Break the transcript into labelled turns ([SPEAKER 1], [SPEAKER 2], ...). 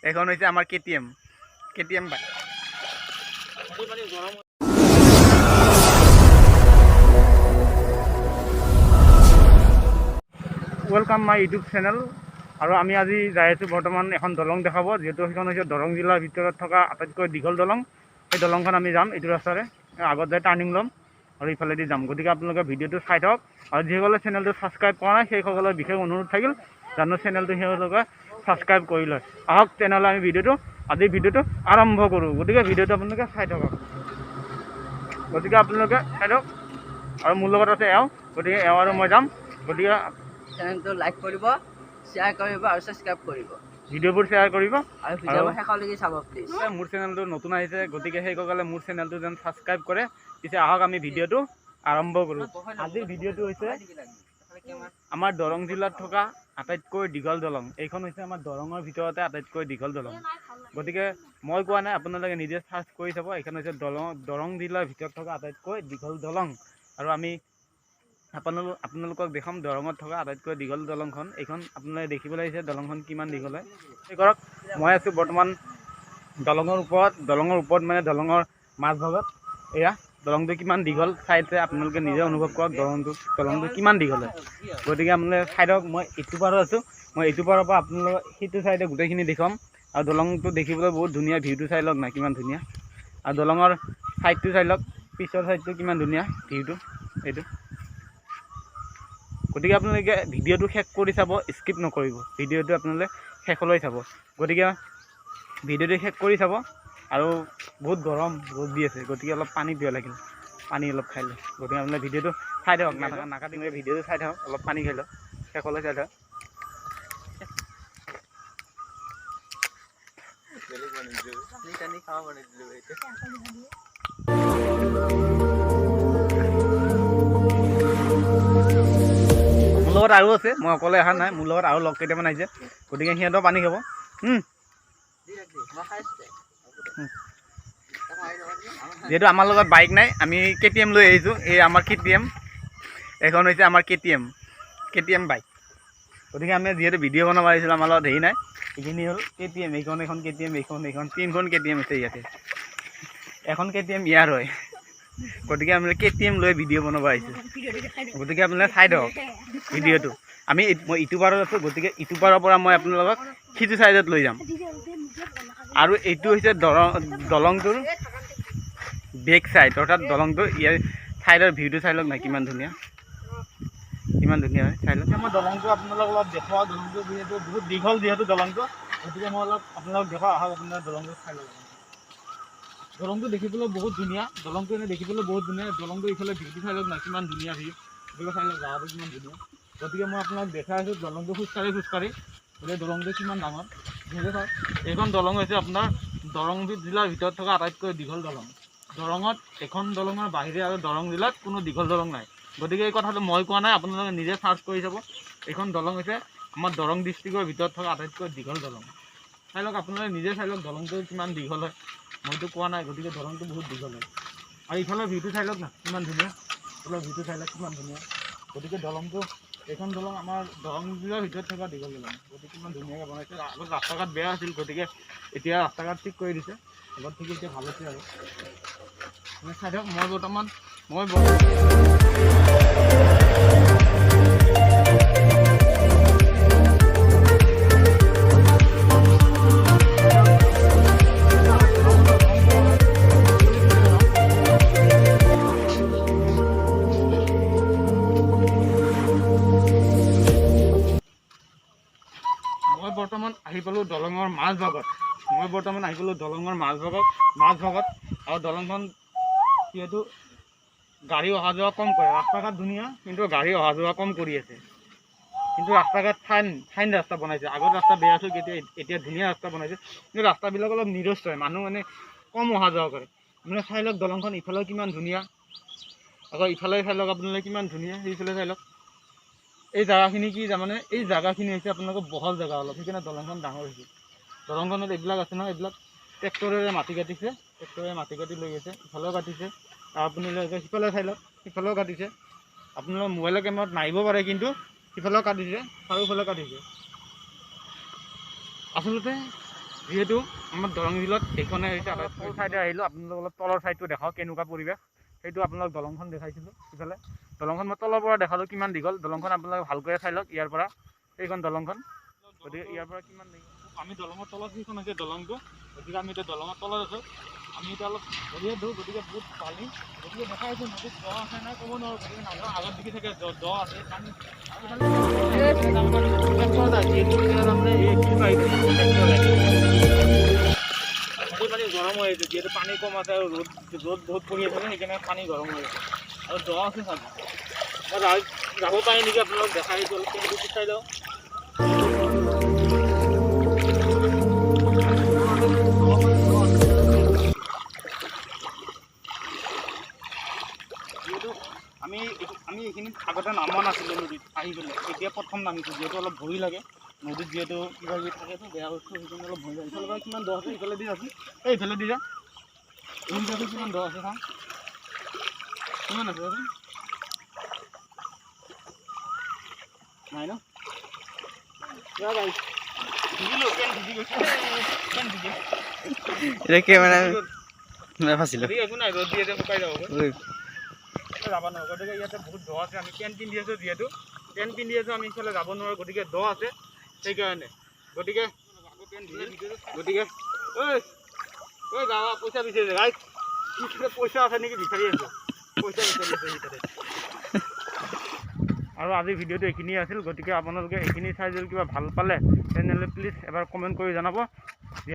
[SPEAKER 1] এখন হৈছে আমাৰ KTM bike. Welcome my YouTube channel. আৰু আমি আজি যাই আছোঁ বৰ্তমান এখন দলং দেখাব, যিহেতু সেইখন হৈছে দৰং জিলাৰ ভিতৰত থকা আটাইতকৈ দীঘল দলং। সেই দলংখন আমি যাম এইটো ৰাস্তাৰে, আগত যাই টাৰ্ণিং ল'ম আৰু ইফালেদি যাম। গতিকে আপোনালোকে ভিডিঅ'টো চাই থাকক, আৰু যিসকলে চেনেলটো ছাবস্ক্ৰাইব কৰা নাই সেইসকলৰ বিশেষ অনুৰোধ থাকিল জানো চেনেলটো তেওঁলোকে ছাবস্ক্ৰাইব কৰি লয়। আহক তেনেহ'লে আমি আজিৰ ভিডিঅ'টো আৰম্ভ কৰোঁ। গতিকে ভিডিঅ'টো আপোনালোকে চাই থাকক, আৰু মোৰ লগত আছে এওঁ। গতিকে এওঁ আৰু মই যাম। গতিকে
[SPEAKER 2] চেনেলটো লাইক কৰিব, শ্বেয়াৰ কৰিব আৰু ছাবস্ক্ৰাইব কৰিব,
[SPEAKER 1] ভিডিঅ'বোৰ শ্বেয়াৰ কৰিব
[SPEAKER 2] আৰু ভিডিঅ'বোৰ শেষলৈকে চাব প্লিজ।
[SPEAKER 1] মোৰ চেনেলটো নতুন আহিছে, গতিকে সেইসকলে মোৰ চেনেলটো যেন ছাবস্ক্ৰাইব কৰে। পিছে আহক আমি ভিডিঅ'টো আৰম্ভ কৰোঁ। আজিৰ ভিডিঅ'টো হৈছে আমাৰ দৰং জিলাত থকা আটাইতকৈ দীঘল দলং। এইখন হৈছে আমাৰ দৰঙৰ ভিতৰতে আটাইতকৈ দীঘল দলং। গতিকে মই কোৱা নাই, আপোনালোকে নিজে চাৰ্চ কৰি চাব। এইখন হৈছে দৰং জিলাৰ ভিতৰত থকা আটাইতকৈ দীঘল দলং, আৰু আমি আপোনালোকক দেখাম দৰঙত থকা আটাইতকৈ দীঘল দলংখন। এইখন আপোনালোকে দেখিবলৈ আহিছে দলংখন কিমান দীঘল হয়। সেই কৰক, মই আছোঁ বৰ্তমান দলঙৰ ওপৰত মানে দলঙৰ মাজভাগত। এয়া দলংটো কিমান দীঘল চাইছে আপোনালোকে নিজে অনুভৱ কৰক, দলংটো কিমান দীঘল হয়। গতিকে আপোনালোকে চাই থাকক। মই এইটো পাৰত আছোঁ, মই এইটো পাৰৰ পৰা আপোনালোকক সেইটো চাইডে গোটেইখিনি দেখুৱাম। আৰু দলংটো দেখিবলৈ বহুত ধুনীয়া, ভিউটো চাই লওক না কিমান ধুনীয়া। আৰু দলঙৰ ছাইডটো চাই লওক, পিছৰ ছাইডটো কিমান ধুনীয়া ভিউটো এইটো। গতিকে আপোনালোকে ভিডিঅ'টো শেষ কৰি চাব, স্কিপ নকৰিব। ভিডিঅ'টো আপোনালোকে শেষলৈ চাব। গতিকে ভিডিঅ'টো শেষ কৰি চাব। আৰু বহুত গৰম ৰ'দ দি আছে, গতিকে অলপ পানী পিয়াহ লাগিল, পানী অলপ খাই লওঁ। গতিকে আপোনালোকে ভিডিঅ'টো চাই থাকক, নাকাটি ভিডিঅ'টো চাই থাকক, অলপ পানী খাই লওক, শেষলৈ চাই থাকক। মোৰ লগত আৰু আছে, মই অকলে অহা নাই, মোৰ লগত আৰু লগ কেইটামান আহিছে। গতিকে সিহঁতেও পানী খাব। যিহেতু আমাৰ লগত বাইক নাই, আমি কেটিএম লৈ আহিছোঁ। এই আমাৰ কেটিএম, এইখন হৈছে আমাৰ কেটিএম বাইক। গতিকে আমি যিহেতু ভিডিঅ' বনাব আহিছিলোঁ, আমাৰ লগত হেৰি নাই, এইখিনি হ'ল কেটিএম। এইখন কেটিএম, এইখন তিনিখন কেটিএম আছে ইয়াতে। এখন কেটিএম ইয়াৰ হয়। গতিকে আমি কেটিএম লৈ ভিডিঅ' বনাব আহিছোঁ। গতিকে আপোনালোকে চাই থাকক ভিডিঅ'টো। মই ইটো পাৰত আছোঁ, গতিকে ইটো পাৰৰ পৰা মই আপোনালোকক সিটো ছাইডত লৈ যাম। আৰু এইটো হৈছে দলংটোৰ বেক ছাইড, অৰ্থাৎ দলংটো ইয়াৰ ছাইডৰ ভিউটো চাই লওক না কিমান ধুনীয়া হয়, চাই লওক। মই দলংটো আপোনালোকক অলপ দেখুৱাওঁ। দলংটো যিহেতু বহুত দীঘল, দলংটো, গতিকে মই অলপ আপোনালোকক দেখুৱাওঁ। আহক আপোনাৰ দলংটো চাই লওক। দলংটো দেখিবলৈ বহুত ধুনীয়া, দলংটো ইফালে ভিউটো চাই লওক না কিমান ধুনীয়া ভিউ, এইফালে চাই লওক জাগাটো কিমান ধুনীয়া। গতিকে মই আপোনাক দেখাই আছোঁ দলংটো খোজকাঢ়ি গতিকে দলংটো কিমান ডাঙৰ। এইখন দলং হৈছে আপোনাৰ দৰং জিলাৰ ভিতৰত থকা আটাইতকৈ দীঘল দলং। দৰঙত এখন দলঙৰ বাহিৰে আৰু দৰং জিলাত কোনো দীঘল দলং নাই। গতিকে এই কথাটো মই কোৱা নাই, আপোনালোকে নিজে চাৰ্চ কৰি চাব। এইখন দলং হৈছে আমাৰ দৰং ডিষ্ট্ৰিক্টৰ ভিতৰত থকা আটাইতকৈ দীঘল দলং। চাই লওক, আপোনালোকে নিজে চাই লওক দলংটো কিমান দীঘল হয়। মইতো কোৱা নাই, গতিকে দলংটো বহুত দীঘল হয়। আৰু ইফালৰ ভিউটো চাই লওক না কিমান ধুনীয়া, গতিকে এইখন দলং আমাৰ দৰং জিলাৰ ভিতৰত থকা দীঘল দলং। গতিকে কিমান ধুনীয়াকৈ বনাইছে। আগত ৰাস্তা ঘাট বেয়া আছিল, গতিকে এতিয়া ৰাস্তা ঘাট ঠিক কৰি দিছে। আগত ঠিক এতিয়া ভাল হৈছে। আৰু চাই থাকক। মই বৰ্তমান আহি পালোঁ দলঙৰ মাজভাগত। আৰু দলংখন যিহেতু গাড়ী অহা যোৱা কম কৰে, ৰাস্তা ঘাট ধুনীয়া, কিন্তু গাড়ী অহা যোৱা কম কৰি আছে। কিন্তু ৰাস্তা ঘাট ফাইন ৰাস্তা বনাইছে। আগত ৰাস্তা বেয়া আছিল, এতিয়া ধুনীয়া ৰাস্তা বনাইছে। কিন্তু ৰাস্তাবিলাক অলপ নিৰস্ত হয়, মানুহ মানে কম অহা যোৱা কৰে। মানে চাই লওক দলংখন ইফালেও কিমান ধুনীয়া, আকৌ ইফালে চাই লওক আপোনালোকে কিমান ধুনীয়া, সেইফালে চাই লওক। এই জেগাখিনি কি তাৰমানে, এই জেগাখিনি হৈছে আপোনালোকৰ বহল জেগা অলপ, সেইকাৰণে দলংখন ডাঙৰ হৈছে। দলংখনত এইবিলাক আছে নহয়, এইবিলাক ট্ৰেক্টৰেৰে মাটি কাটিছে, মাটি কাটি লৈ গৈছে। ইফালেও কাটিছে, আপোনালোকে সিফালে চাই লওক, সিফালেও কাটিছে। আপোনালোকৰ মোবাইলৰ কেমেৰাত নাহিব পাৰে, কিন্তু সিফালেও কাটিছে, চাৰিওফালে কাটিছে। আচলতে যিহেতু আমাৰ দৰং জিলাত এইখনে হৈছে আটাইতকৈ চাইডে আহিলোঁ আপোনালোক অলপ তলৰ চাইডটো দেখাওঁ কেনেকুৱা পৰিৱেশ সেইটো আপোনালোক দলংখন দেখাইছিলোঁ ইফালে দলংখন মই তলৰ পৰা দেখালোঁ কিমান দীঘল দলংখন আপোনালোকে ভালকৈ চাই লওক ইয়াৰ পৰা সেইখন দলংখন গতিকে ইয়াৰ পৰা কিমান দীঘল আমি দলঙৰ তলত যিখন আছে দলংটো গতিকে আমি এতিয়া দলঙৰ তলত আছোঁ আমি এতিয়া অলপ ভৰিয়ে ধৰোঁ গতিকে বহুত পানী গতিকে দেখাইছোঁ নদীত দ আছে নাই ক'ব নোৱাৰোঁ গতিকে নাযাওঁ আগত দেখি থাকে দ আছে পানী পানী গৰম হৈ আছে যিহেতু পানী কম আছে আৰু ৰ'দ বহুত পৰি আছে সেইকাৰণে পানী গৰম হৈ আছে আৰু দ আছে চাগে মই যাব পাৰি নেকি আপোনালোক দেখাই দিছোঁ অলপ কেনেকৈ চাই লওঁ যিহেতু আমি এইখিনিত আগতে নামা নাছিলোঁ নদীত আহি পেলাই এতিয়া প্ৰথম নামিছোঁ যিহেতু অলপ ভৰি লাগে নদীত যিহেতু কিবা কিবি থাকেতো বেয়া বস্তু সেইকাৰণে অলপ ভয় লাগে ইফালৰ পৰা কিমান দ আছে ইফালে দি আছোঁ এইফালে দি যা এইফালে কিমান দ আছে চাওঁ কিমান আছে নাই ন একো নাই ৰ'দ দিয়ে শুকাই যাব যাব নোৱাৰোঁ গতিকে ইয়াতে বহুত দ আছে আমি পেণ্ট পিন্ধি আছোঁ যিহেতু পেণ্ট পিন্ধি আছোঁ আমি ইফালে যাব নোৱাৰোঁ গতিকে দ আছে সেইকাৰণে গতিকে ঐ গাঁৱৰ পইচা বিচাৰিছে গাইজ পইচা আছে নেকি বিচাৰি আছোঁ পইচা বিচাৰি আছে ভিতৰে আৰু আজি ভিডিঅ'টো এইখিনিয়ে আছিল গতিকে আপোনালোকে এইখিনি চাই যদি কিবা ভাল পালে তেনেহ'লে প্লিজ এবাৰ কমেণ্ট কৰি জনাব